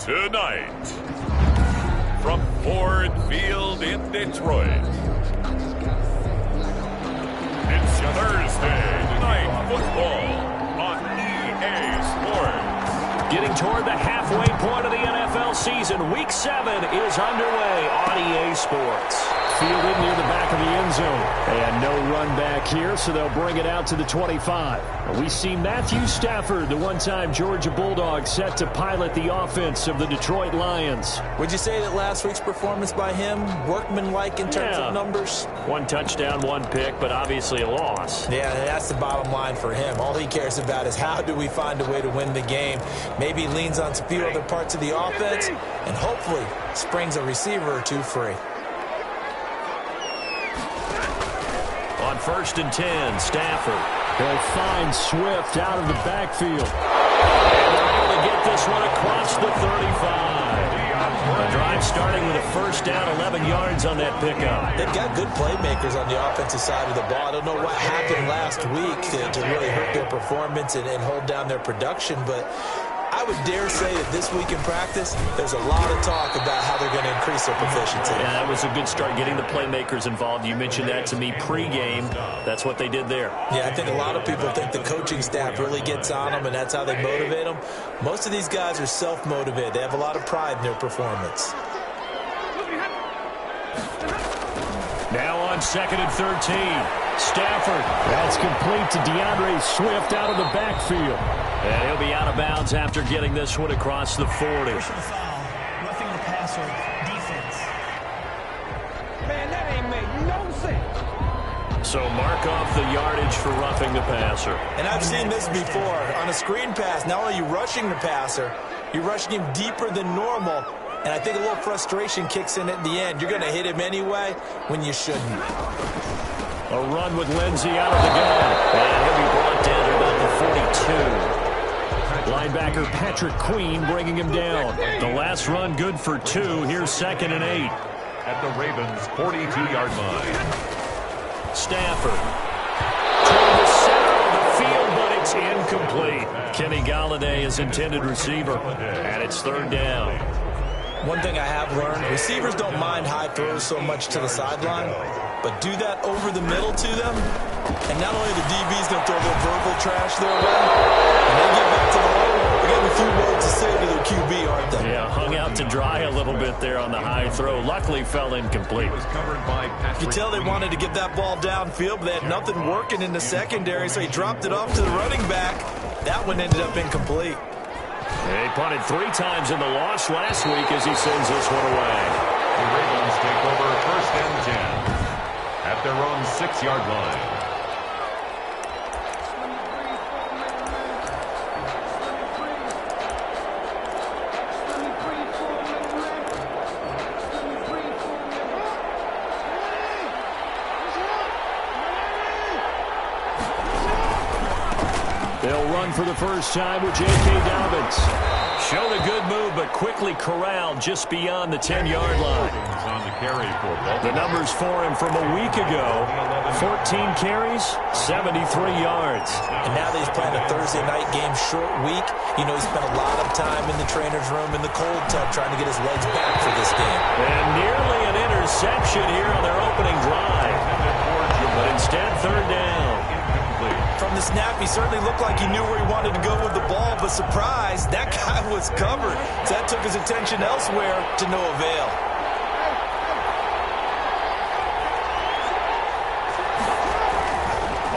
Tonight, from Ford Field in Detroit, it's Thursday Night Football on EA Sports. Getting toward the halfway point of the NFL season, Week 7 is underway on EA Sports. Fielded near the back of the end zone. And no run back here, so they'll bring it out to the 25. We see Matthew Stafford, the one-time Georgia Bulldog, set to pilot the offense of the Detroit Lions. Would you say that last week's performance by him, workmanlike in terms of numbers? 1 touchdown, 1 pick, but obviously a loss. Yeah, that's the bottom line for him. All he cares about is how do we find a way to win the game. Maybe he leans on a few other parts of the offense and hopefully springs a receiver or two free. On 1st and 10, Stafford. They'll find Swift out of the backfield. And they're able to get this one across the 35. The drive starting with a first down, 11 yards on that pickup. They've got good playmakers on the offensive side of the ball. I don't know what happened last week to really hurt their performance and hold down their production, but I would dare say that this week in practice, there's a lot of talk about how they're going to increase their proficiency. Yeah, that was a good start, getting the playmakers involved. You mentioned that to me pregame. That's what they did there. Yeah, I think a lot of people think the coaching staff really gets on them, and that's how they motivate them. Most of these guys are self-motivated. They have a lot of pride in their performance. Now on 2nd and 13, Stafford. That's complete to DeAndre Swift out of the backfield. And he'll be out of bounds after getting this one across the 40. Personal foul, roughing the passer, defense. Man, that ain't make no sense. So mark off the yardage for roughing the passer. And I've seen this before. On a screen pass, not only are you rushing the passer, you're rushing him deeper than normal. And I think a little frustration kicks in at the end. You're going to hit him anyway when you shouldn't. A run with Lindsey out of the gun. And he'll be brought down to about the 42. Linebacker Patrick Queen bringing him down. The last run good for 2. Here's 2nd and 8. At the Ravens' 42-yard line. Stafford. Toward the center of the field, but it's incomplete. Kenny Golladay is intended receiver. And it's 3rd down. One thing I have learned, receivers don't mind high throws so much to the sideline, but do that over the middle to them, and not only the DB's going to throw their verbal trash their way, when they get back to the line, they got a few words to say to their QB, aren't they? Yeah, hung out to dry a little bit there on the high throw. Luckily fell incomplete. You can tell they wanted to get that ball downfield, but they had nothing working in the secondary, so he dropped it off to the running back. That one ended up incomplete. He punted 3 times in the loss last week as he sends this one away. The Ravens take over 1st and 10 at their own 6-yard line. They'll run for the first time with J.K. Dobbins. Showed a good move, but quickly corralled just beyond the 10-yard line. On the carry for The numbers for him from a week ago: 14 carries, 73 yards. And now that he's playing a Thursday night game, short week, you know he spent a lot of time in the trainer's room in the cold tub trying to get his legs back for this game. And nearly an interception here on their opening drive. But instead, 3rd down. From the snap, he certainly looked like he knew where he wanted to go with the ball, but surprise, that guy was covered. So that took his attention elsewhere to no avail.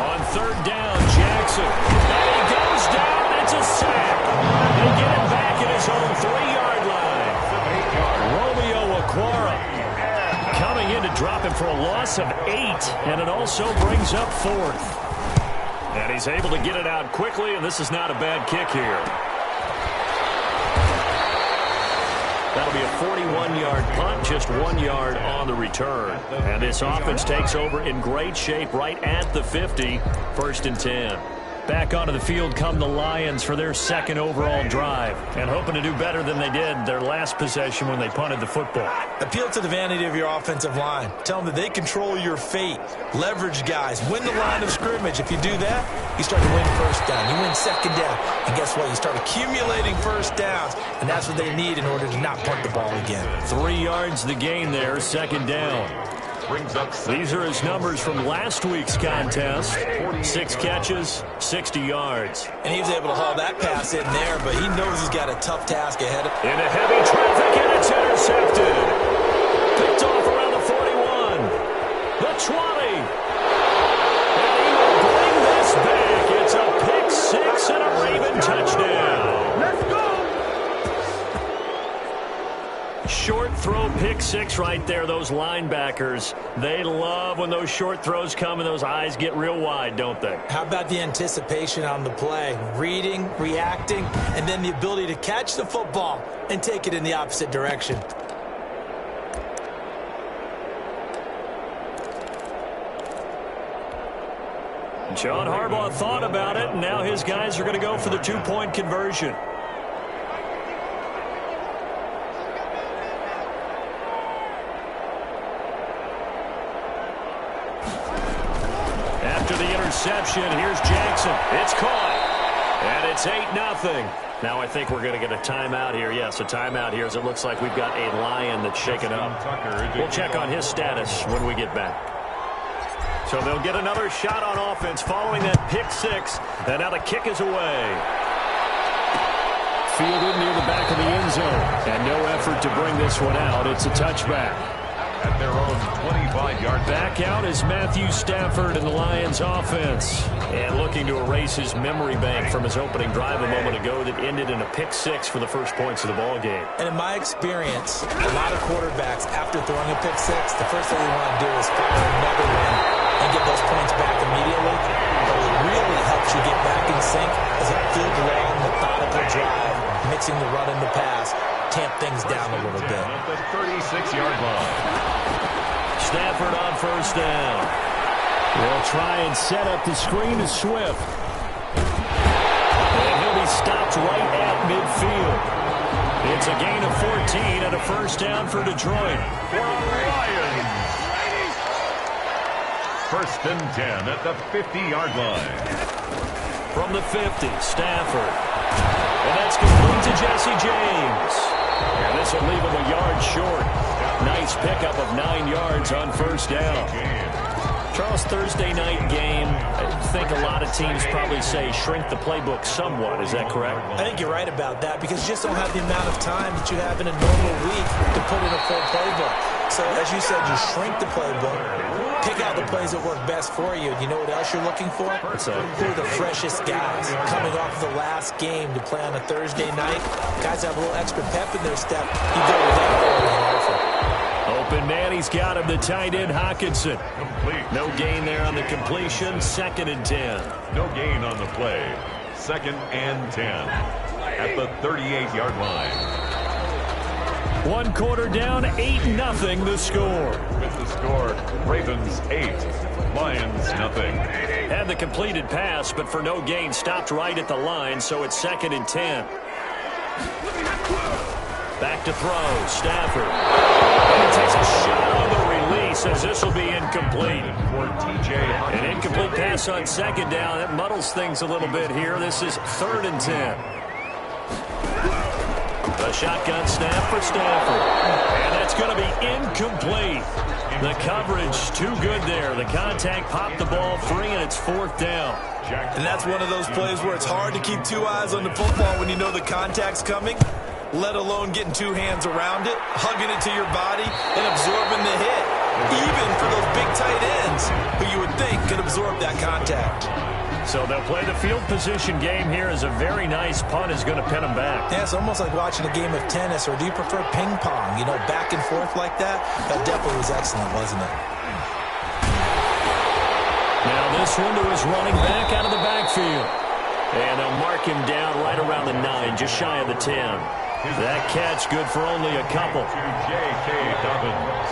On 3rd down, Jackson. And he goes down. It's a sack. They get him back at his own 3-yard line. Romeo Okwara coming in to drop him for a loss of 8, and it also brings up 4th. And he's able to get it out quickly, and this is not a bad kick here. That'll be a 41-yard punt, just 1 yard on the return. And this offense takes over in great shape right at the 50, 1st and 10. Back onto the field come the Lions for their second overall drive, and hoping to do better than they did their last possession when they punted the football. Appeal to the vanity of your offensive line. Tell them that they control your fate. Leverage guys. Win the line of scrimmage. If you do that, you start to win first down. You win second down. And guess what? You start accumulating first downs, and that's what they need in order to not punt the ball again. 3 yards the gain there, second down. These are his numbers from last week's contest. 6 catches, 60 yards. And he was able to haul that pass in there, but he knows he's got a tough task ahead. Into heavy traffic, and it's intercepted. Picked off around the 41. The 20. And he will bring this back. It's a pick 6 and a Raven touchdown. Let's go! Short throw, pick 6 right there. Those linebackers, they love when those short throws come and those eyes get real wide, don't they? How about the anticipation on the play? Reading, reacting, and then the ability to catch the football and take it in the opposite direction. John Harbaugh thought about it, and now his guys are going to go for the 2-point conversion. After the interception, here's Jackson. It's caught, and it's 8-0. Now I think we're going to get a timeout here. Yes, a timeout here, as it looks like we've got a Lion that's shaken up. We'll check on his status when we get back. So they'll get another shot on offense following that pick 6, and now the kick is away. Fielded near the back of the end zone, and no effort to bring this one out. It's a touchback. At their own 25-yard back out is Matthew Stafford in the Lions offense. And looking to erase his memory bank from his opening drive a moment ago that ended in a pick 6 for the first points of the ball game. And in my experience, a lot of quarterbacks, after throwing a pick 6, the first thing they want to do is fire another one and get those points back immediately. But what really helps you get back in sync is a good, long, methodical drive, mixing the run and the pass. Tamp things down a little bit. At the 36-yard line. Stafford on first down. They'll try and set up the screen to Swift. And he'll be stopped right at midfield. It's a gain of 14 and a first down for Detroit. Lions. First and 10 at the 50-yard line. From the 50, Stafford. And that's complete to Jesse James. And this will leave him a yard short. Nice pickup of 9 yards on first down. Charles, Thursday night game, I think a lot of teams probably say shrink the playbook somewhat. Is that correct? I think you're right about that because you just don't have the amount of time that you have in a normal week to put in a full playbook. So, as you said, you shrink the playbook, pick out the plays that work best for you. You know what else you're looking for? Who are the freshest guys coming off the last game to play on a Thursday night? Guys have a little extra pep in their step. You go with that over and over. Open man, he's got him, the tight end, Hockenson. Complete. No gain there on the completion, 2nd and 10. No gain on the play. 2nd and 10 at the 38-yard line. 1 quarter down, 8-0 the score. With the score, Ravens 8, Lions nothing. Had the completed pass, but for no gain, stopped right at the line, so it's 2nd and 10. Back to throw, Stafford. And he takes a shot on the release as this will be incomplete. For TJ, An incomplete pass on 2nd down. That muddles things a little bit here. This is 3rd and 10. The shotgun snap for Stafford. And that's going to be incomplete. The coverage too good there. The contact popped the ball free, and it's 4th down. And that's one of those plays where it's hard to keep 2 eyes on the football when you know the contact's coming, let alone getting 2 hands around it, hugging it to your body, and absorbing the hit. Even for those big tight ends who you would think could absorb that contact. So they'll play the field position game here as a very nice punt is going to pin them back. Yeah, it's almost like watching a game of tennis, or do you prefer ping pong? You know, back and forth like that? That definitely was excellent, wasn't it? Now this one to his running back out of the backfield. And they'll mark him down right around the 9, just shy of the 10. That catch good for only a couple. J.K. Dobbins.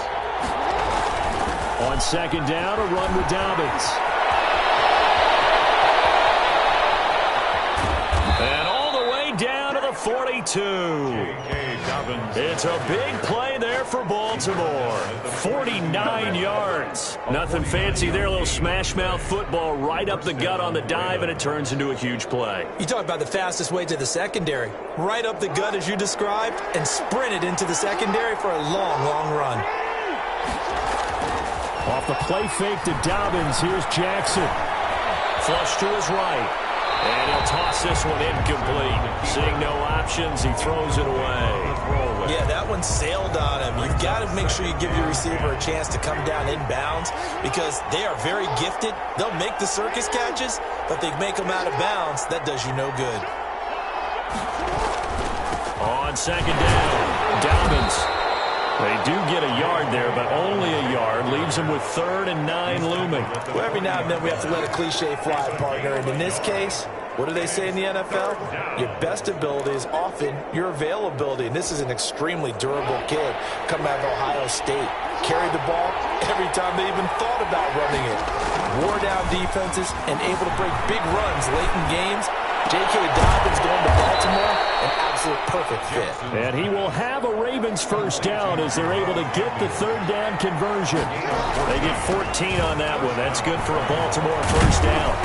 On 2nd down, a run with Dobbins. 42. It's a big play there for Baltimore. 49 yards. Nothing fancy there. A little smash mouth football right up the gut on the dive, and it turns into a huge play. You talk about the fastest way to the secondary. Right up the gut as you described, and sprinted into the secondary for a long, long run. Off the play fake to Dobbins, here's Jackson. Flush to his right. And he'll toss this one incomplete. Seeing no options, he throws it away. Yeah, that one sailed on him. You've got to make sure you give your receiver a chance to come down inbounds because they are very gifted. They'll make the circus catches, but they make them out of bounds. That does you no good. On second down, Dobbins. They do get a yard there, but only a yard. Leaves them with 3rd and 9 looming. Well, every now and then we have to let a cliche fly, partner. And in this case, what do they say in the NFL? Your best ability is often your availability. And this is an extremely durable kid coming out of Ohio State. Carried the ball every time they even thought about running it. Wore down defenses and able to break big runs late in games. J.K. Dobbins going to Baltimore, an absolute perfect fit. And he will have a Ravens first down as they're able to get the 3rd down conversion. They get 14 on that one. That's good for a Baltimore first down.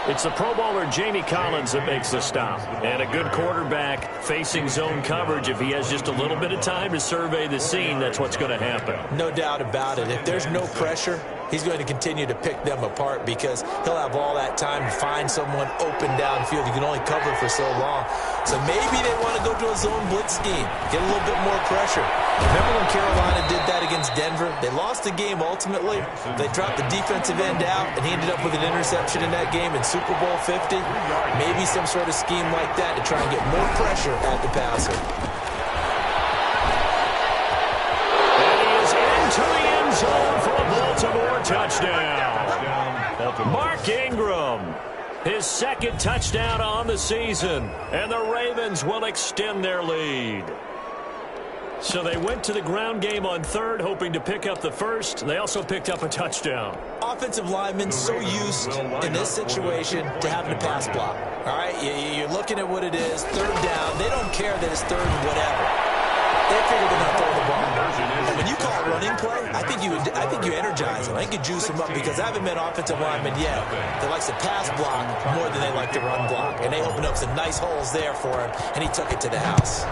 It's the Pro Bowler Jamie Collins that makes the stop. And a good quarterback facing zone coverage. If he has just a little bit of time to survey the scene, that's what's going to happen. No doubt about it. If there's no pressure, he's going to continue to pick them apart because he'll have all that time to find someone open downfield. You can only cover for so long. So maybe they want to go to a zone blitz scheme, get a little bit more pressure. Remember when Carolina did that against Denver? They lost the game ultimately. They dropped the defensive end out, and he ended up with an interception in that game in Super Bowl 50. Maybe some sort of scheme like that to try and get more pressure at the passer. And he is into the end zone for a Baltimore touchdown. Mark Ingram, his 2nd touchdown on the season, and the Ravens will extend their lead. So they went to the ground game on 3rd, hoping to pick up the 1st. They also picked up a touchdown. Offensive linemen so used in this situation to having to pass block. All right, you're looking at what it is, 3rd down. They don't care that it's 3rd and whatever. They figure they're going to throw the ball. And when you call it running play, I think you energize them. I think you juice them up because I haven't met offensive linemen yet that likes to pass block more than they like to run block. And they opened up some nice holes there for him, and he took it to the house.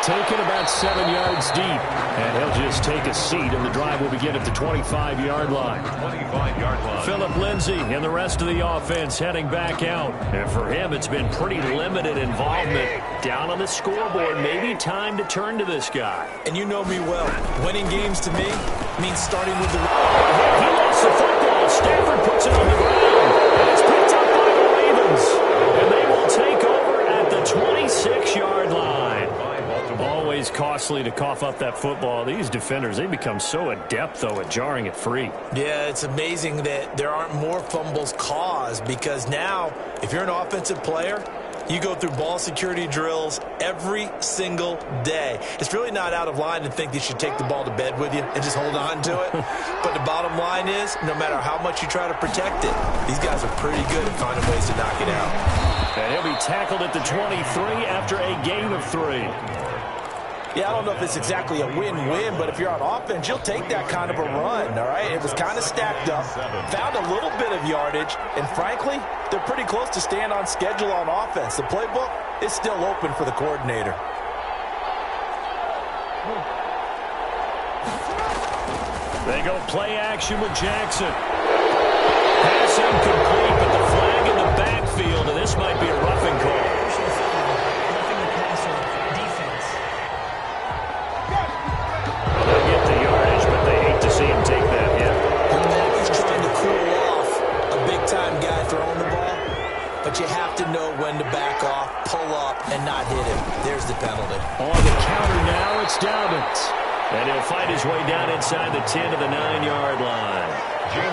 Taken about 7 yards deep. And he'll just take a seat, and the drive will begin at the 25-yard line. 25-yard line. Phillip Lindsay and the rest of the offense heading back out. And for him, it's been pretty limited involvement. Down on the scoreboard, maybe time to turn to this guy. And you know me well. Winning games to me means starting with the... He lost the football. Stafford puts it on the ground. And it's picked up by the Ravens. And they will take over at the 26-yard line. Always costly to cough up that football. These defenders, they become so adept, though, at jarring it free. Yeah, it's amazing that there aren't more fumbles caused because now, if you're an offensive player, you go through ball security drills every single day. It's really not out of line to think you should take the ball to bed with you and just hold on to it. But the bottom line is, no matter how much you try to protect it, these guys are pretty good at finding ways to knock it out. And he'll be tackled at the 23 after a gain of 3. Yeah, I don't know if it's exactly a win-win, but if you're on offense, you'll take that kind of a run, all right? It was kind of stacked up, found a little bit of yardage, and frankly, they're pretty close to staying on schedule on offense. The playbook is still open for the coordinator. They go play action with Jackson. Pass incomplete, but the flag in the backfield, and this might be a roughing call. See him take that hit. He's trying to cool off a big-time guy throwing the ball, but you have to know when to back off, pull up, and not hit him. There's the penalty. On the counter now, it's Dobbins. And he'll fight his way down inside the 10 to the 9-yard line.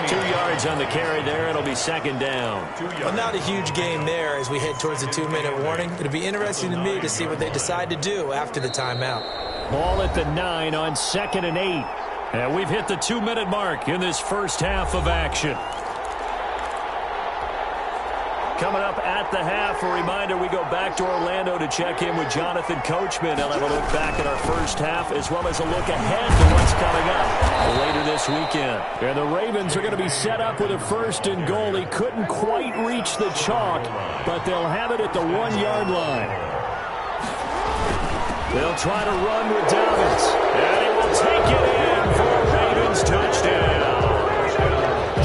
2 yards on the carry there. It'll be 2nd down. Well, not a huge game there as we head towards the 2-minute warning. It'll be interesting to me to see what they decide to do after the timeout. Ball at the 9 on 2nd and 8. And we've hit the 2-minute mark in this first half of action. Coming up at the half, a reminder, we go back to Orlando to check in with Jonathan Coachman. He'll have a look back at our first half as well as a look ahead to what's coming up later this weekend. And the Ravens are going to be set up with a first and goal. He couldn't quite reach the chalk, but they'll have it at the 1-yard line. They'll try to run with Dobbins, and he will take it in for a Ravens touchdown.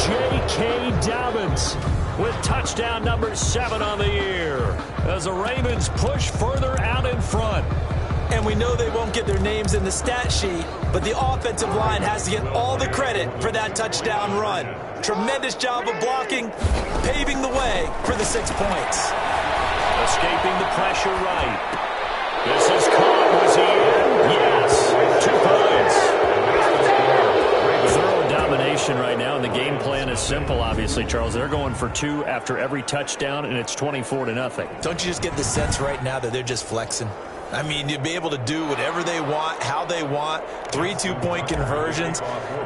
J.K. Dobbins with touchdown number 7 on the year as the Ravens push further out in front. And we know they won't get their names in the stat sheet, but the offensive line has to get all the credit for that touchdown run. Tremendous job of blocking, paving the way for the 6 points. Escaping the pressure right. This is caught. Was he in? Yes. 2 points. Thorough domination right now, and the game plan is simple, obviously, Charles. They're going for 2 after every touchdown, and it's 24-0. Don't you just get the sense right now that they're just flexing? I mean, you'd be able to do whatever they want, how they want, 3 2-point conversions,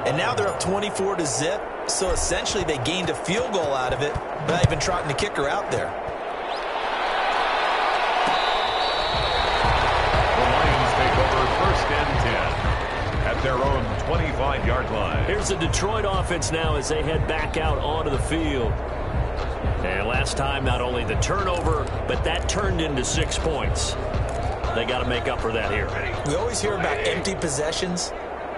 and now they're up 24-0. So essentially they gained a field goal out of it without even trotting the kicker out there. First and 10 at their own 25-yard line. Here's the Detroit offense now as they head back out onto the field. And last time, not only the turnover, but that turned into 6 points. They got to make up for that here. We always hear about empty possessions,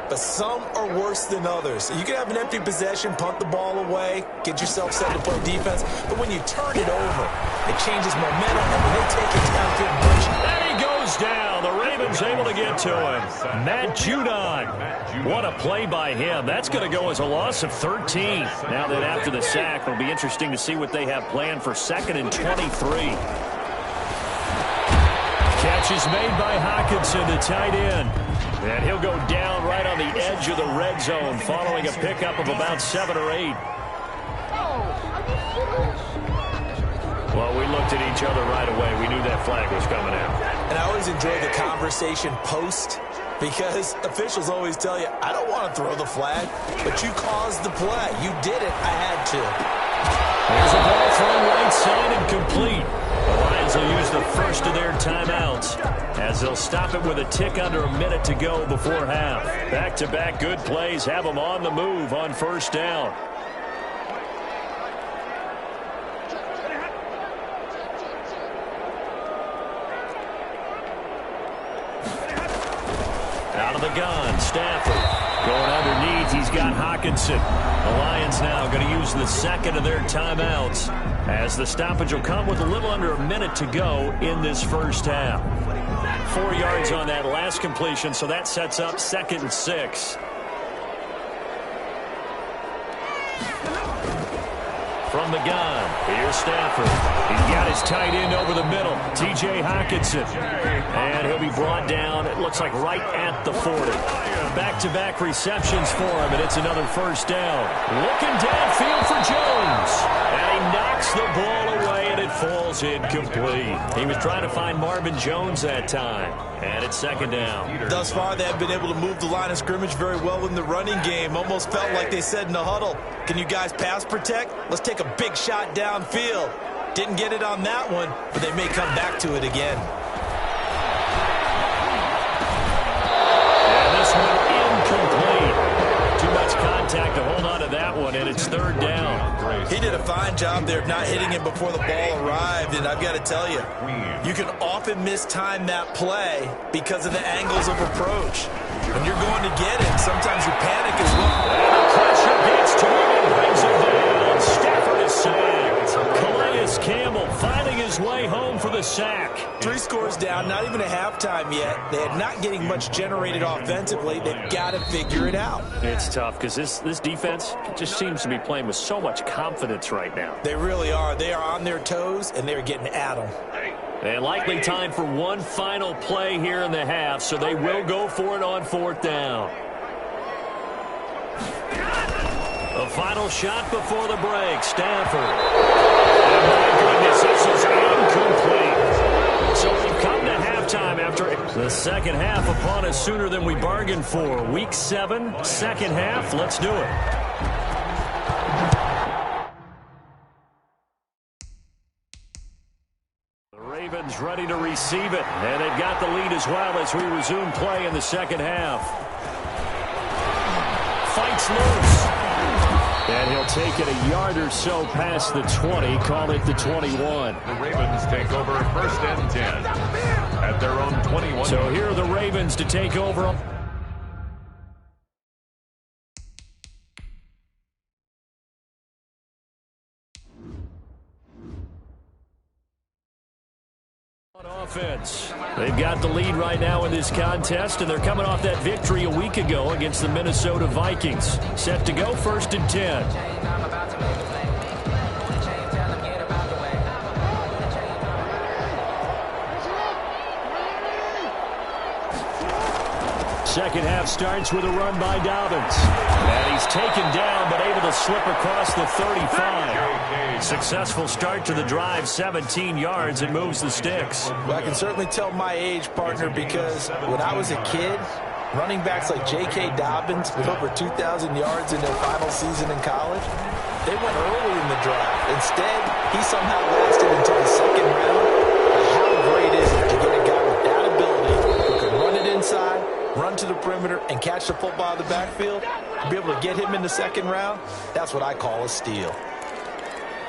but some are worse than others. You can have an empty possession, punt the ball away, get yourself set to play defense, but when you turn it over, it changes momentum, and when they take it downfield, and he goes down. The Ravens able to get to him. Matt Judon. What a play by him. That's going to go as a loss of 13. Now that after the sack, it'll be interesting to see what they have planned for 2nd and 23. Catch is made by Hockenson, the tight end. And he'll go down right on the edge of the red zone following a pickup of about 7 or 8. Well, we looked at each other right away. We knew that flag was coming out. And I always enjoy the conversation post because officials always tell you, I don't want to throw the flag, but you caused the play. You did it. I had to. There's a ball thrown right side and complete. The Lions will use the first of their timeouts as they'll stop it with a tick under a minute to go before half. Back-to-back good plays have them on the move on first down. Out of the gun, Stafford. Going underneath, he's got Hockenson. The Lions now going to use the second of their timeouts as the stoppage will come with a little under a minute to go in this first half. 4 yards on that last completion, so that sets up 2nd and 6. From the gun, here's Stafford. He's got his tight end over the middle, T.J. Hockenson. And he'll be brought down, it looks like right at the 40. Back-to-back receptions for him, and it's another first down. Looking downfield for Jones. And he knocks the ball away, and it falls incomplete. He was trying to find Marvin Jones that time. And it's 2nd down. Thus far, they have been able to move the line of scrimmage very well in the running game. Almost felt like they said in the huddle, can you guys pass protect? Let's take a big shot downfield. Didn't get it on that one, but they may come back to it again. And this one incomplete. Too much contact to hold on to that one, and it's 3rd down. He did a fine job there of not hitting him before the ball arrived, and I've got to tell you, you can often mistime that play because of the angles of approach. When you're going to get it, sometimes you panic as well. And the pressure gets to him and brings him down. Stafford is sacked. Calais Campbell finding his way home for the sack. 3 scores down, not even a halftime yet. They are not getting much generated offensively. They've got to figure it out. It's tough because this defense just seems to be playing with so much confidence right now. They really are. They are on their toes, and they're getting at them. And likely time for one final play here in the half, so they will go for it on 4th down. The final shot before the break, Stafford. And my goodness, this is incomplete. So we've come to halftime after the second half upon us sooner than we bargained for. Week 7, second half, let's do it. Ravens ready to receive it. And they've got the lead as well as we resume play in the second half. Fights loose. And he'll take it a yard or so past the 20, call it the 21. The Ravens take over 1st and 10 at their own 21. So here are the Ravens to take over. Offense. They've got the lead right now in this contest, and they're coming off that victory a week ago against the Minnesota Vikings. Set to go 1st and 10. Second half starts with a run by Dobbins. And he's taken down, but able to slip across the 35. Successful start to the drive, 17 yards, and moves the sticks. Well, I can certainly tell my age, partner, because when I was a kid, running backs like J.K. Dobbins with over 2,000 yards in their final season in college, they went early in the draft. Instead, he somehow lasted until the second round. How great is it to get a guy with that ability who can run it inside, run to the perimeter, and catch the football in the backfield? To be able to get him in the second round, that's what I call a steal.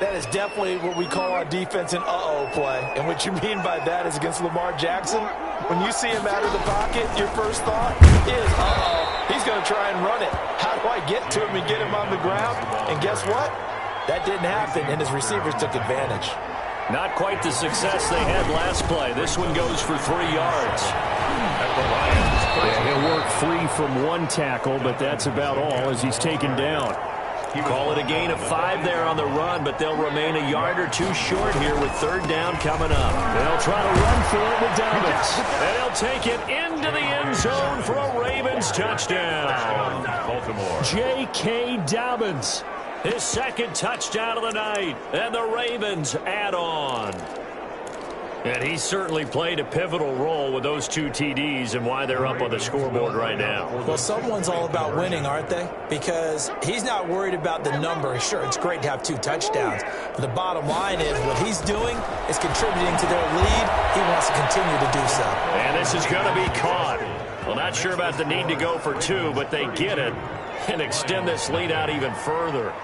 That is definitely what we call our defense an uh-oh play. And what you mean by that is against Lamar Jackson, when you see him out of the pocket, your first thought is, uh-oh, he's going to try and run it. How do I get to him and get him on the ground? And guess what? That didn't happen, and his receivers took advantage. Not quite the success they had last play. This one goes for 3 yards. Yeah, he'll work free from one tackle, but that's about all as he's taken down. Call it a gain of 5 there on the run, but they'll remain a yard or two short here with 3rd down coming up. They'll try to run for it with Dobbins. And he'll take it into the end zone for a Ravens touchdown. Baltimore. J.K. Dobbins, his 2nd touchdown of the night, and the Ravens add on. And he certainly played a pivotal role with those 2 TDs and why they're up on the scoreboard right now. Well, someone's all about winning, aren't they? Because he's not worried about the number. Sure, it's great to have 2 touchdowns. But the bottom line is what he's doing is contributing to their lead. He wants to continue to do so. And this is going to be caught. Well, not sure about the need to go for 2, but they get it and extend this lead out even further.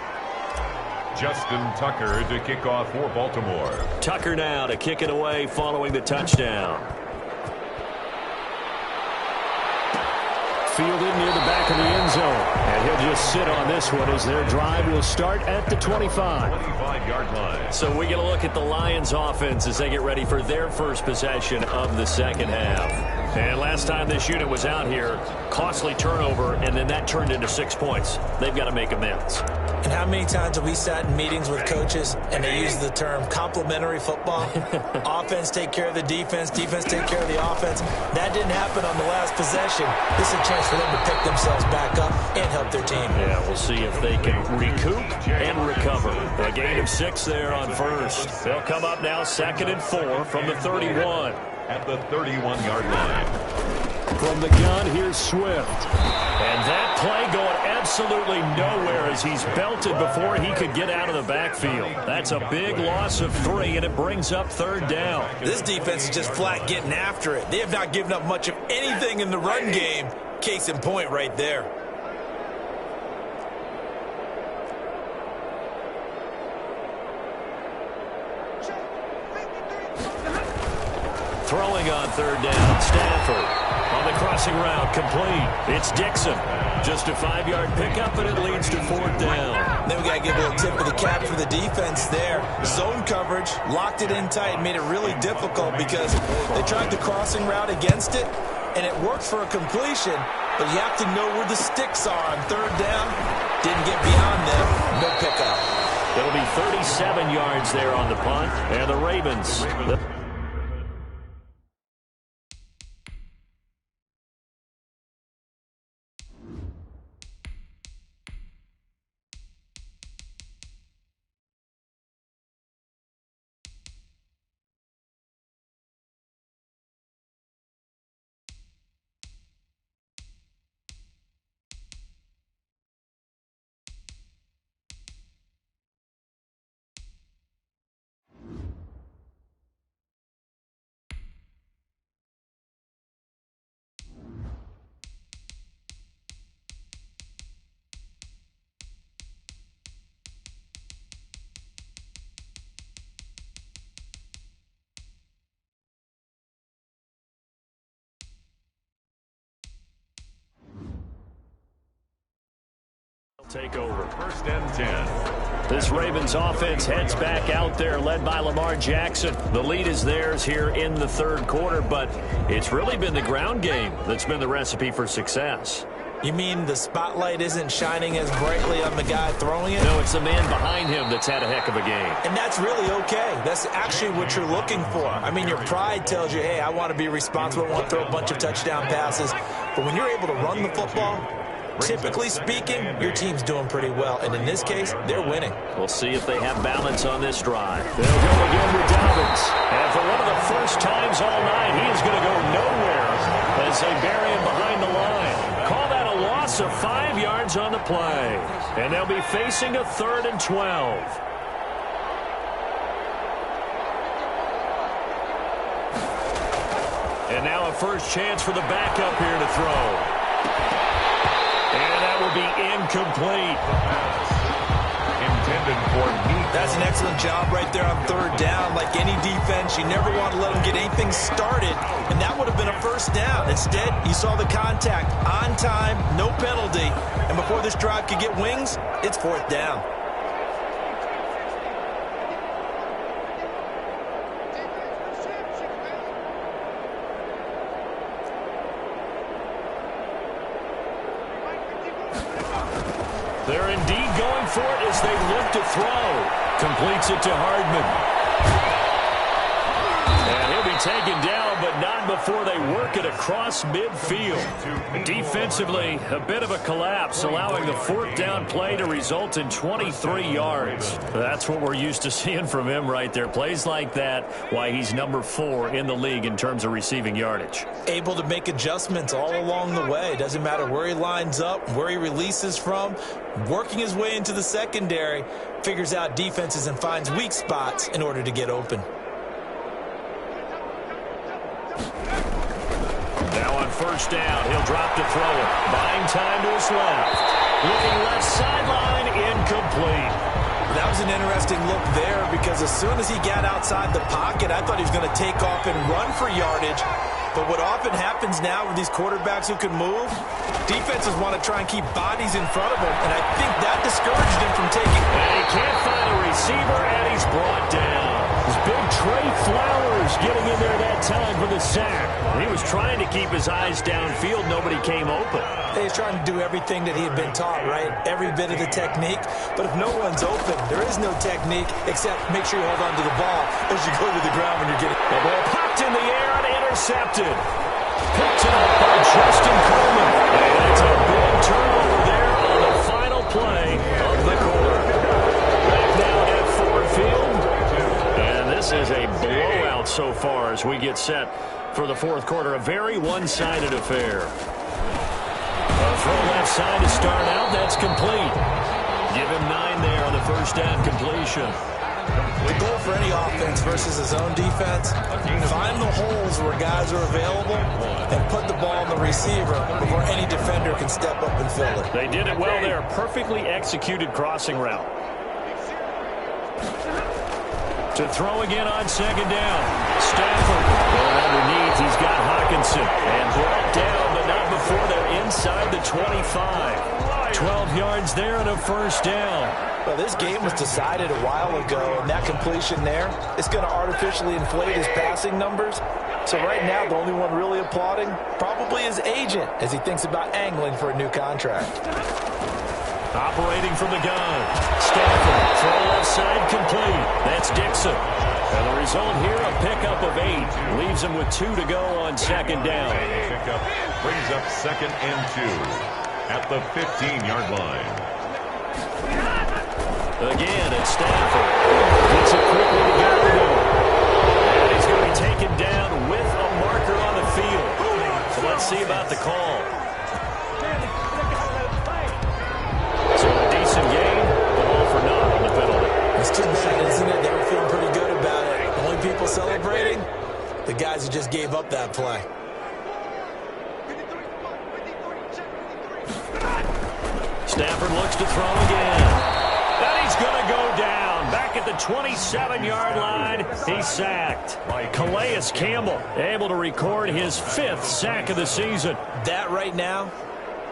Justin Tucker to kick off for Baltimore. Tucker now to kick it away following the touchdown. Fielded near the back of the end zone. And he'll just sit on this one as their drive will start at the 25. 25-yard line. So we get a look at the Lions offense as they get ready for their first possession of the second half. And last time this unit was out here, costly turnover, and then that turned into 6 points. They've got to make amends. And how many times have we sat in meetings with coaches and they use the term complementary football? Offense take care of the defense, defense take care of the offense. That didn't happen on the last possession. This is a chance for them to pick themselves back up and help their team. Yeah, we'll see if they can recoup and recover. A gain of 6 there on first. They'll come up now 2nd and 4 from the 31. At the 31-yard line. From the gun, here's Swift. And that play going absolutely nowhere as he's belted before he could get out of the backfield. That's a big loss of 3, and it brings up 3rd down. This defense is just flat getting after it. They have not given up much of anything in the run game. Case in point right there. Throwing on 3rd down, Stafford. On the crossing route, complete. It's Dixon. Just a 5-yard pickup, and it leads to 4th down. Then we got to give a little tip of the cap for the defense there. Zone coverage, locked it in tight, made it really difficult because they tried the crossing route against it, and it worked for a completion, but you have to know where the sticks are on 3rd down. Didn't get beyond them, no pickup. It'll be 37 yards there on the punt, and the Ravens... take over. First and 10. This Ravens offense heads back out there, led by Lamar Jackson. The lead is theirs here in the third quarter, but it's really been the ground game that's been the recipe for success. You mean the spotlight isn't shining as brightly on the guy throwing it? No, it's the man behind him that's had a heck of a game. And that's really okay. That's actually what you're looking for. I mean, your pride tells you, hey, I want to be responsible, I want to throw a bunch of touchdown passes. But when you're able to run the football, typically speaking, your team's doing pretty well. And in this case, they're winning. We'll see if they have balance on this drive. They'll go again with Dobbins. And for one of the first times all night, he is going to go nowhere as they bury him behind the line. Call that a loss of 5 yards on the play. And they'll be facing a 3rd and 12. And now a first chance for the backup here to throw. And that will be incomplete. Intended for me. That's an excellent job right there on 3rd down. Like any defense, you never want to let them get anything started, and that would have been a first down. Instead, you saw the contact on time, no penalty, and before this drive could get wings, it's 4th down. They're indeed going for it as they look to throw. Completes it to Hardman. And he'll be taken down, but not before they work it across midfield. Defensively, a bit of a collapse, allowing the 4th down play to result in 23 yards. That's what we're used to seeing from him right there. Plays like that, why he's number 4 in the league in terms of receiving yardage. Able to make adjustments all along the way. Doesn't matter where he lines up, where he releases from. Working his way into the secondary, figures out defenses and finds weak spots in order to get open. Now on first down, he'll drop to throw it. Buying time to his left. Looking left sideline, incomplete. That was an interesting look there because as soon as he got outside the pocket, I thought he was going to take off and run for yardage. But what often happens now with these quarterbacks who can move, defenses want to try and keep bodies in front of him, and I think that discouraged him from taking. And he can't find a receiver, and he's brought down. His big Trey Flowers getting in there that time for the sack. He was trying to keep his eyes downfield. Nobody came open. He's trying to do everything that he had been taught, right? Every bit of the technique. But if no one's open, there is no technique except make sure you hold on to the ball as you go to the ground when you're getting. The ball popped in the air and intercepted. Picked up by Justin Coleman. And it's a big turnover there on the final play of the quarter. Back now at Ford Field. And this is a blowout so far as we get set for the 4th quarter. A very one-sided affair. A throw left side to start out. That's complete. Give him 9 there on the first down completion. The goal for any offense versus his own defense, find the holes where guys are available and put the ball on the receiver before any defender can step up and fill it. They did it well there. Perfectly executed crossing route. To throw again on second down. Stafford going underneath. He's got Hawkinson. And brought down, but not before they're inside the 25. 12 yards there and a first down. Well, this game was decided a while ago, and that completion there is going to artificially inflate his passing numbers. So right now, the only one really applauding probably his agent as he thinks about angling for a new contract. Operating from the gun. Stafford, throw left side complete. That's Dixon. And the result here, a pickup of 8. Leaves him with 2 to go on second down. Pickup brings up 2nd and 2 at the 15-yard line. Again, it's Stafford. Gets it quickly to Gallagher. And he's going to be taken down with a marker on the field. So let's see about the call. So a decent game, but all for naught on the penalty. It's too bad, isn't it? They were feeling pretty good about it. The only people celebrating, the guys who just gave up that play. Stafford looks to throw again. And he's going to go down. Back at the 27-yard line, he's sacked. Calais Campbell able to record his 5th sack of the season. That right now,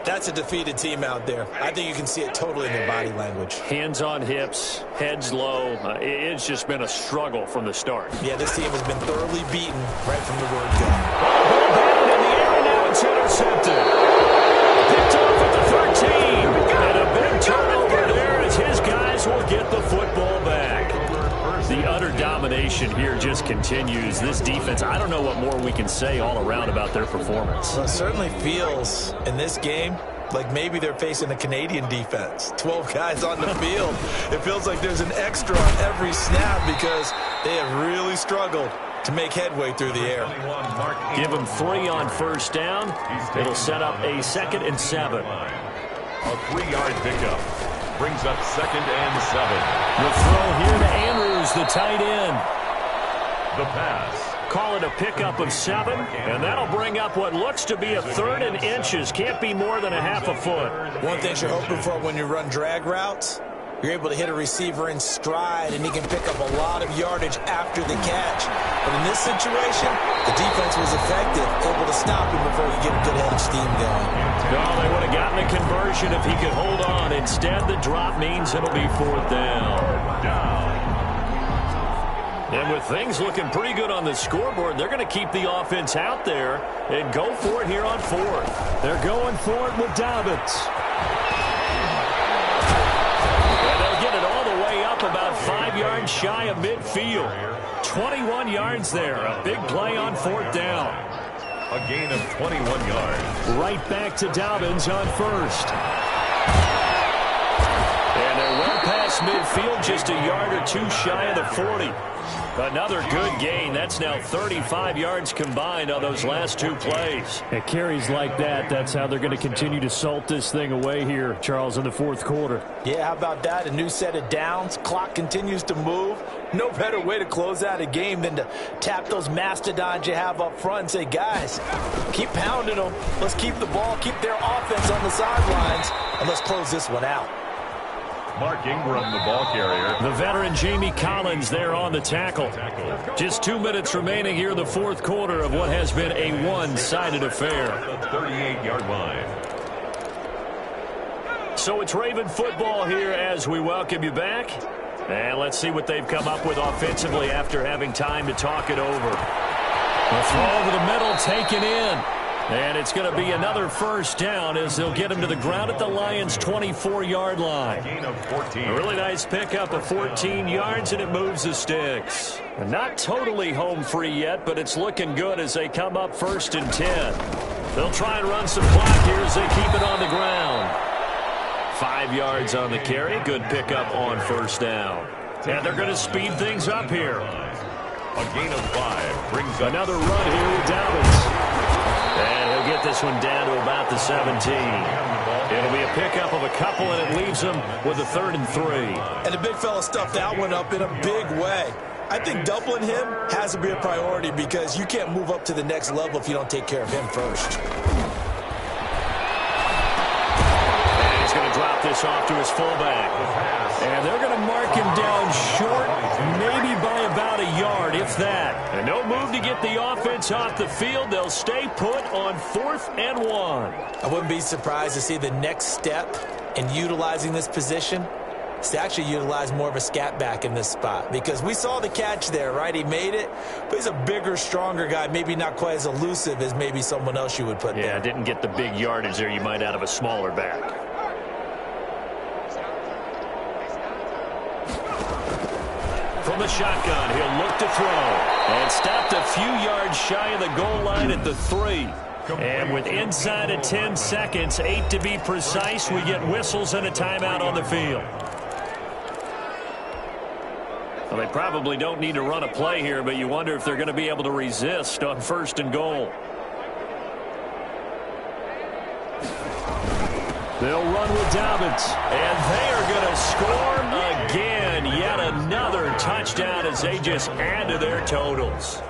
That's a defeated team out there. I think you can see it totally in their body language. Hands on hips, heads low. It's just been a struggle from the start. Yeah, this team has been thoroughly beaten right from the word go. Ball down in the air, and now it's intercepted. Picked off at the 13. And a big turnover there as his guys will get the football back. The utter domination here just continues. This defense, I don't know what more we can say all around about their performance. Well, it certainly feels in this game like maybe they're facing a Canadian defense. 12 guys on the field. It feels like there's an extra on every snap because they have really struggled to make headway through the air. Give them 3 on first down. It'll set up a 2nd and 7. A 3-yard pickup brings up 2nd and 7. The throw here to Andrews, the tight end. The pass. Call it a pickup of 7, and that'll bring up what looks to be a 3rd and inches. Can't be more than a half a foot. One thing you're hoping for when you run drag routes, you're able to hit a receiver in stride, and he can pick up a lot of yardage after the catch. But in this situation, the defense was effective, able to stop him before he get a good head of steam going. No, they would have gotten a conversion if he could hold on. Instead, the drop means it'll be 4th down. And with things looking pretty good on the scoreboard, they're going to keep the offense out there and go for it here on 4th. They're going for it with Dobbins. And they'll get it all the way up about 5 yards shy of midfield. 21 yards there. A big play on 4th down. A gain of 21 yards. Right back to Dobbins on 1st. And they're well past midfield, just a yard or 2 shy of the 40. Another good gain. That's now 35 yards combined on those last 2 plays. It carries like that. That's how they're going to continue to salt this thing away here, Charles, in the 4th quarter. Yeah, how about that? A new set of downs. Clock continues to move. No better way to close out a game than to tap those mastodons you have up front and say, guys, keep pounding them. Let's keep the ball, keep their offense on the sidelines, and let's close this one out. Mark Ingram, the ball carrier. The veteran Jamie Collins there on the tackle. Just 2 minutes remaining here in the 4th quarter of what has been a one-sided affair. The 38-yard line. So it's Raven football here as we welcome you back. And let's see what they've come up with offensively after having time to talk it over. The throw over the middle, taken in. And it's going to be another 1st down as they'll get him to the ground at the Lions' 24-yard line. Gain of 14. A really nice pickup of 14 yards, and it moves the sticks. Not totally home free yet, but it's looking good as they come up 1st and 10. They'll try and run some clock here as they keep it on the ground. 5 yards on the carry. Good pickup on 1st down. And they're going to speed things up here. A gain of 5 brings up another run here with Dobbins. And he'll get this one down to about the 17. It'll be a pickup of a couple, and it leaves him with a 3rd and 3. And the big fella stuffed that one up in a big way. I think doubling him has to be a priority because you can't move up to the next level if you don't take care of him first. And he's going to drop this off to his fullback. And they're going to mark him down short, maybe by about a yard, if that. And no move to get the offense off the field. They'll stay put on 4th and 1. I wouldn't be surprised to see the next step in utilizing this position is to actually utilize more of a scat back in this spot. Because we saw the catch there, right? He made it, but he's a bigger, stronger guy, maybe not quite as elusive as maybe someone else you would put there. Yeah, didn't get the big yardage there you might out of a smaller back. From the shotgun, he'll look to throw. And stopped a few yards shy of the goal line at the 3. And with inside of 10 seconds, 8 to be precise, we get whistles and a timeout on the field. Well, they probably don't need to run a play here, but you wonder if they're going to be able to resist on 1st and goal. They'll run with Dobbins, and they are going to score again. Yet another touchdown as they just add to their totals.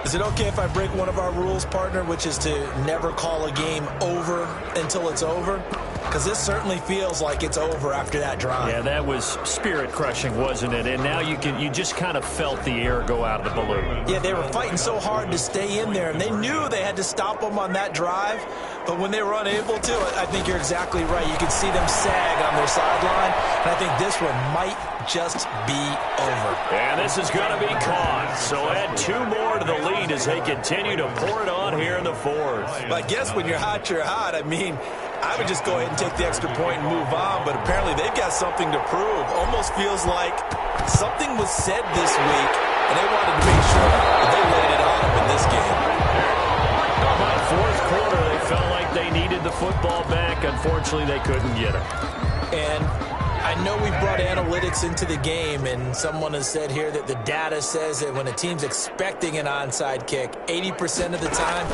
Is it okay if I break one of our rules, partner, which is to never call a game over until it's over? because this certainly feels like it's over after that drive. Yeah, that was spirit-crushing, wasn't it? And now you just kind of felt the air go out of the balloon. Yeah, they were fighting so hard to stay in there, and they knew they had to stop them on that drive. But when they were unable to, I think you're exactly right. You could see them sag on their sideline, and I think this one might just be over. And this is going to be caught. So add 2 more to the lead as they continue to pour it on here in the fourth. But I guess when you're hot, you're hot. I mean, I would just go ahead and take the extra point and move on, but apparently they've got something to prove. Almost feels like something was said this week, and they wanted to make sure that they laid it on them in this game. By fourth quarter, they felt like they needed the football back. Unfortunately, they couldn't get it. And I know we brought analytics into the game, and someone has said here that the data says that when a team's expecting an onside kick, 80% of the time,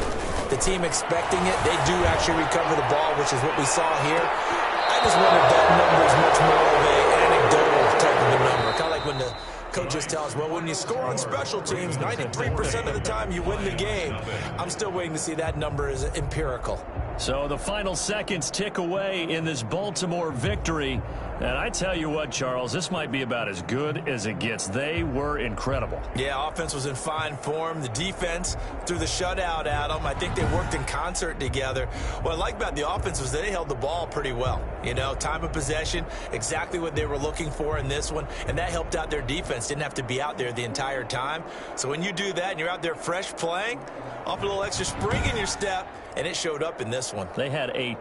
the team expecting it, they do actually recover the ball, which is what we saw here. I just wonder if that number is much more of an anecdotal type of a number, kind of like when the coaches tell us, well, when you score on special teams, 93% of the time you win the game. I'm still waiting to see that number is empirical. So the final seconds tick away in this Baltimore victory. And I tell you what, Charles, this might be about as good as it gets. They were incredible. Yeah, offense was in fine form. The defense threw the shutout at them. I think they worked in concert together. What I like about the offense was they held the ball pretty well. You know, time of possession, exactly what they were looking for in this one. And that helped out their defense. Didn't have to be out there the entire time. So when you do that and you're out there fresh playing, off a little extra spring in your step, and it showed up in this one. They had a